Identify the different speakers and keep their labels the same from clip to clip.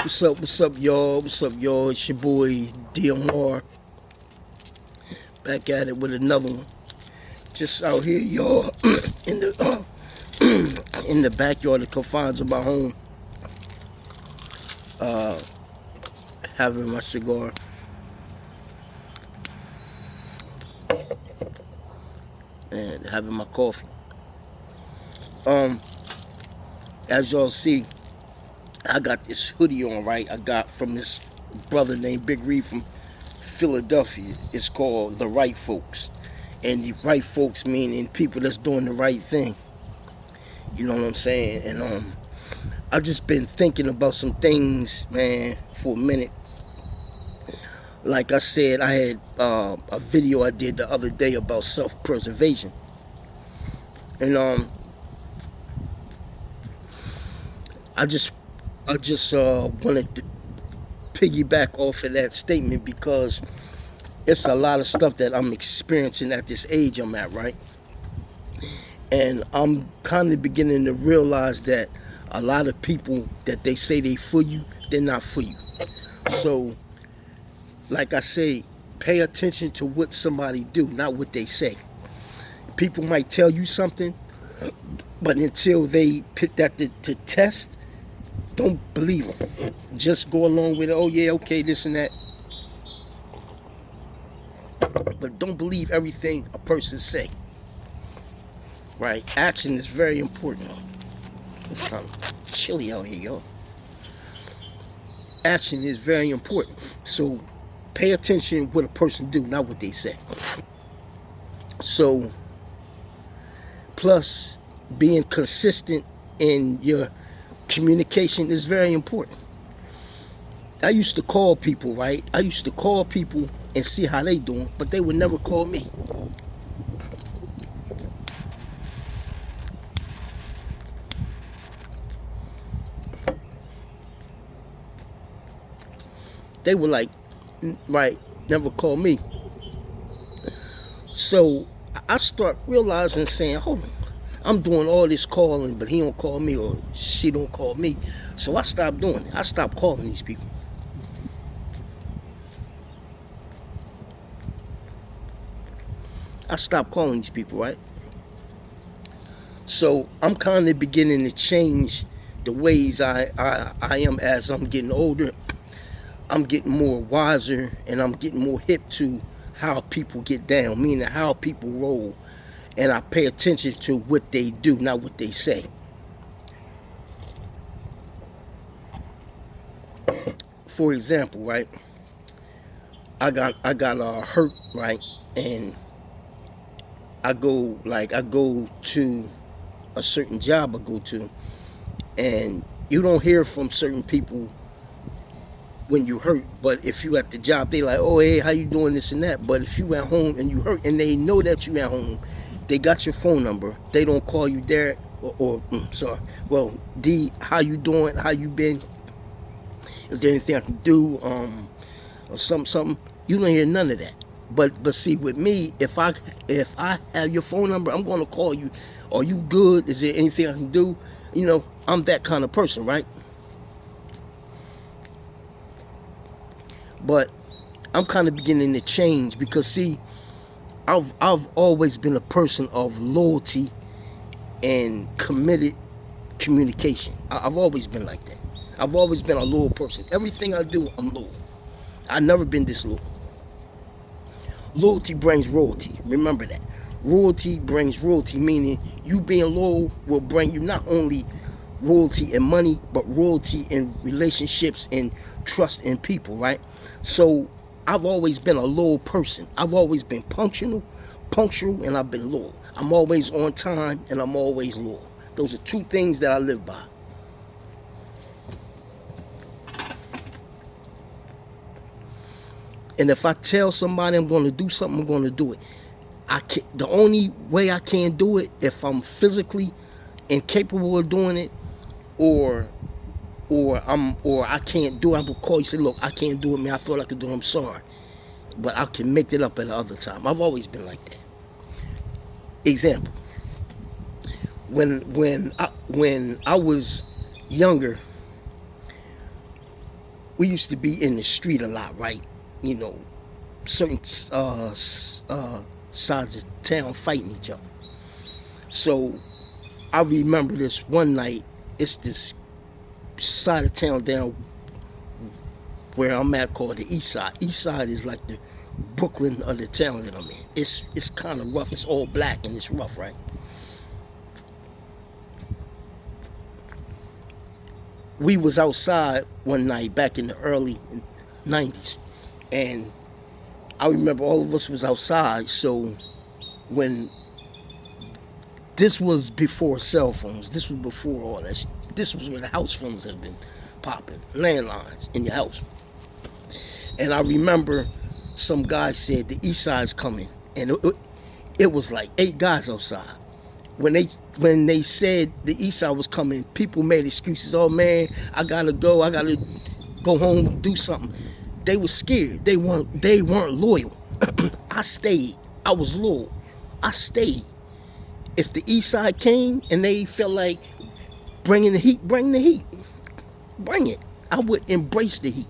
Speaker 1: What's up, y'all? What's up, y'all? It's your boy DMR back at it with another one. Just out here, y'all, in the in the backyard, the confines of my home, uh, having my cigar and having my coffee. Um, as y'all see, I got this hoodie on, right? I got from this brother named Big Reed from Philadelphia. It's called The Right Folks. And the right folks meaning people that's doing the right thing. You know what I'm saying? And I just been thinking about some things, man, for a minute. Like I said, I had a video I did the other day about self-preservation. And I just wanted to piggyback off of that statement because it's a lot of stuff that I'm experiencing at this age I'm at, right? And I'm kind of beginning to realize that a lot of people that they say they for you, they're not for you. So, like I say, pay attention to what somebody do, not what they say. People might tell you something, but until they put that to test, don't believe them. Just go along with it. Oh yeah, okay, this and that. But don't believe everything a person say. Right? Action is very important. It's kind of chilly out here, yo. Action is very important. So pay attention what a person do, not what they say. So plus being consistent in your communication is very important. I used to call people, right? I used to call people and see how they doing, but they would never call me. They were like, right, never call me. So I start realizing, saying, hold on, I'm doing all this calling, but he don't call me or she don't call me. So I stopped doing it. I stopped calling these people. I stopped calling these people, right? So I'm kind of beginning to change the ways I am as I'm getting older. I'm getting more wiser and I'm getting more hip to how people get down, meaning how people roll. And I pay attention to what they do, not what they say. For example, right? I got hurt, right? And I go to a certain job I go to, and you don't hear from certain people when you hurt, but if you at the job, they like, oh hey, how you doing, this and that. But if you at home and you hurt, and they know that you at home, they got your phone number. They don't call you, Derek, or sorry, well, D, how you doing? How you been? Is there anything I can do? Or something. You don't hear none of that. But see, with me, if I have your phone number, I'm gonna call you. Are you good? Is there anything I can do? You know, I'm that kind of person, right? But I'm kind of beginning to change because see, I've always been a person of loyalty and committed communication. I've always been like that. I've always been a loyal person. Everything I do, I'm loyal. I've never been disloyal. Loyalty brings royalty. Remember that. Royalty brings royalty, meaning you being loyal will bring you not only royalty and money, but royalty in relationships and trust in people, right? So I've always been a loyal person. I've always been punctual, and I've been loyal. I'm always on time and I'm always loyal. Those are two things that I live by. And if I tell somebody I'm going to do something, I'm going to do it. The only way I can't do it if I'm physically incapable of doing it, or I can't do it. I'm gonna call you, say, look, I can't do it, man. I thought I could do it. I'm sorry, but I can make it up at another time. I've always been like that. Example: when I was younger, we used to be in the street a lot, right? You know, certain sides of town fighting each other. So I remember this one night. It's this side of town down where I'm at called the East Side. East Side is like the Brooklyn of the town that I'm in. It's kind of rough. It's all black and it's rough, right? We was outside one night back in the early 90s, and I remember all of us was outside. So when this was before cell phones, this was before all that shit. This was when the house phones had been popping, landlines in your house. And I remember some guy said the East Side's coming, and it was like 8 guys outside. When they said the East Side was coming, people made excuses. Oh man, I gotta go home, do something. They were scared. They weren't loyal. I stayed. I was loyal. I stayed. If the East Side came and they felt like bringing the heat, bring the heat. Bring it. I would embrace the heat.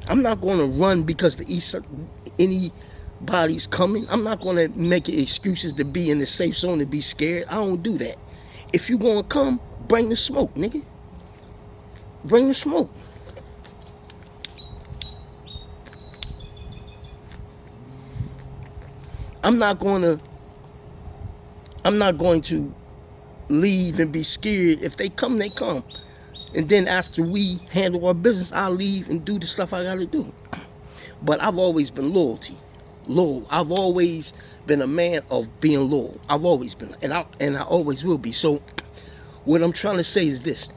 Speaker 1: I'm not going to run because the East Side, anybody's coming. I'm not going to make excuses to be in the safe zone to be scared. I don't do that. If you going to come, bring the smoke, nigga. Bring the smoke. I'm not going to leave and be scared. If they come, they come. And then after we handle our business, I'll leave and do the stuff I gotta do. But I've always been loyal. I've always been a man of being loyal. I've always been, and I always will be. So what I'm trying to say is this.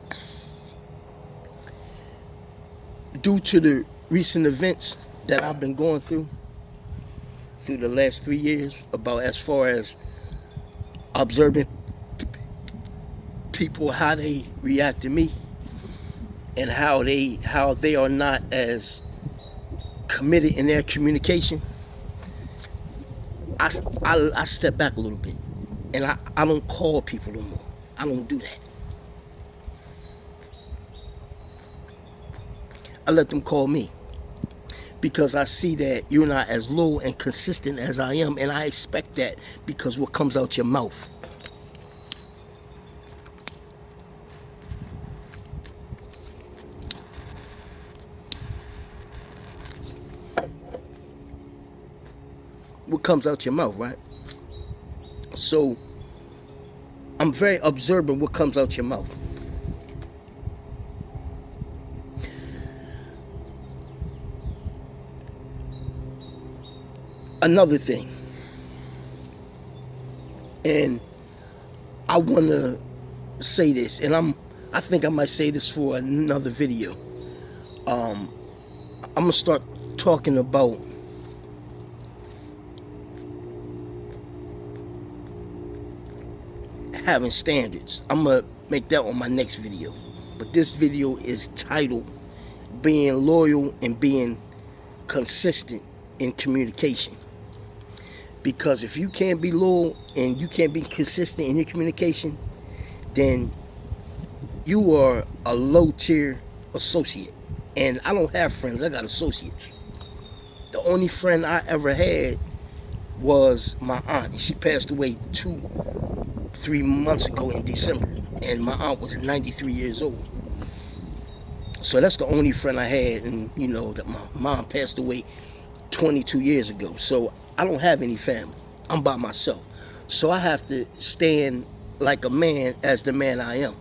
Speaker 1: Due to the recent events that I've been going through the last 3 years, about as far as observing people, how they react to me, and how they are not as committed in their communication, I step back a little bit, and I don't call people no more. I don't do that. I let them call me, because I see that you're not as low and consistent as I am, and I expect that because what comes out your mouth. What comes out your mouth, right? So I'm very observant what comes out your mouth. Another thing, and I want to say this, and I think I might say this for another video. I'm gonna start talking about having standards. I'm gonna make that on my next video, but this video is titled being loyal and being consistent in communication. Because if you can't be loyal and you can't be consistent in your communication, then you are a low tier associate. And I don't have friends, I got associates. The only friend I ever had was my aunt. She passed away 3 months ago in December, and my aunt was 93 years old. So that's the only friend I had, and you know that my mom passed away 22 years ago. So I don't have any family. I'm by myself. So I have to stand like a man as the man I am.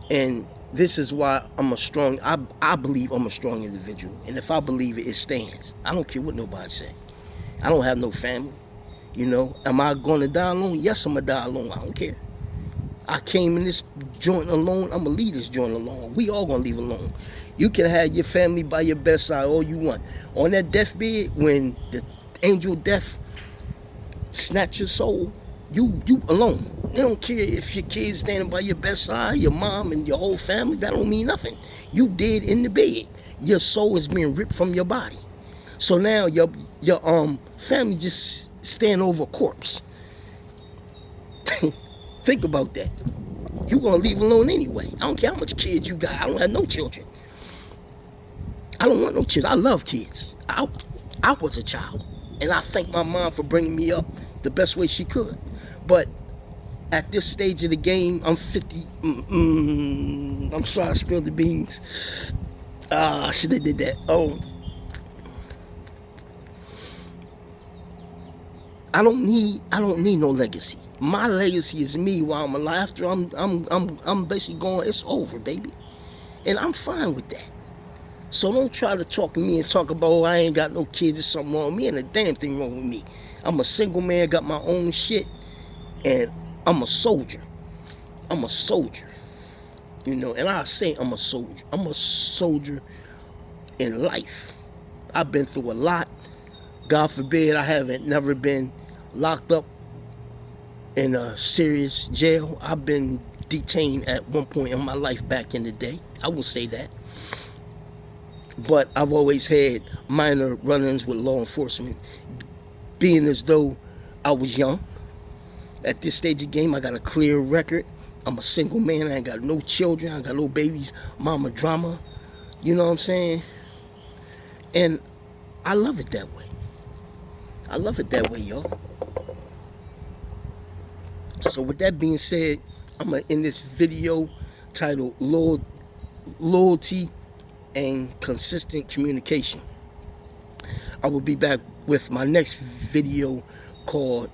Speaker 1: And this is why I believe I'm a strong individual. And if I believe it, it stands. I don't care what nobody say. I don't have no family. You know, am I going to die alone? Yes, I'm going to die alone. I don't care. I came in this joint alone. I'm going to leave this joint alone. We all going to leave alone. You can have your family by your bedside all you want. On that deathbed, when the angel of death snatch your soul, you alone. They don't care if your kids standing by your bedside, your mom and your whole family. That don't mean nothing. You dead in the bed. Your soul is being ripped from your body. So now your family just stand over a corpse. Think about that. You're going to leave alone anyway. I don't care how much kids you got. I don't have no children. I don't want no children. I love kids. I was a child. And I thank my mom for bringing me up the best way she could. But at this stage of the game, I'm 50. I'm sorry I spilled the beans. I should have did that. Oh. I don't need no legacy. My legacy is me while I'm alive. After I'm basically going, it's over, baby. And I'm fine with that. So don't try to talk to me and talk about, oh, I ain't got no kids or something wrong with me. And a damn thing wrong with me. I'm a single man, got my own shit, and I'm a soldier. I'm a soldier. You know, and I say I'm a soldier. I'm a soldier in life. I've been through a lot. God forbid I haven't never been locked up in a serious jail. I've been detained at one point in my life back in the day. I will say that. But I've always had minor run-ins with law enforcement, being as though I was young. At this stage of the game, I got a clear record. I'm a single man. I ain't got no children. I ain't got no babies. Mama drama. You know what I'm saying? And I love it that way. I love it that way, y'all. So with that being said, I'm going to end this video titled Loyalty and Consistent Communication. I will be back with my next video called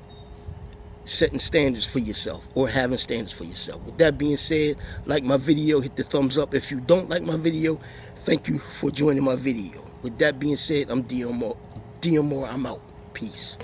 Speaker 1: Setting Standards for Yourself, or Having Standards for Yourself. With that being said, like my video, hit the thumbs up. If you don't like my video, thank you for joining my video. With that being said, I'm DM Moore. I'm out. Peace.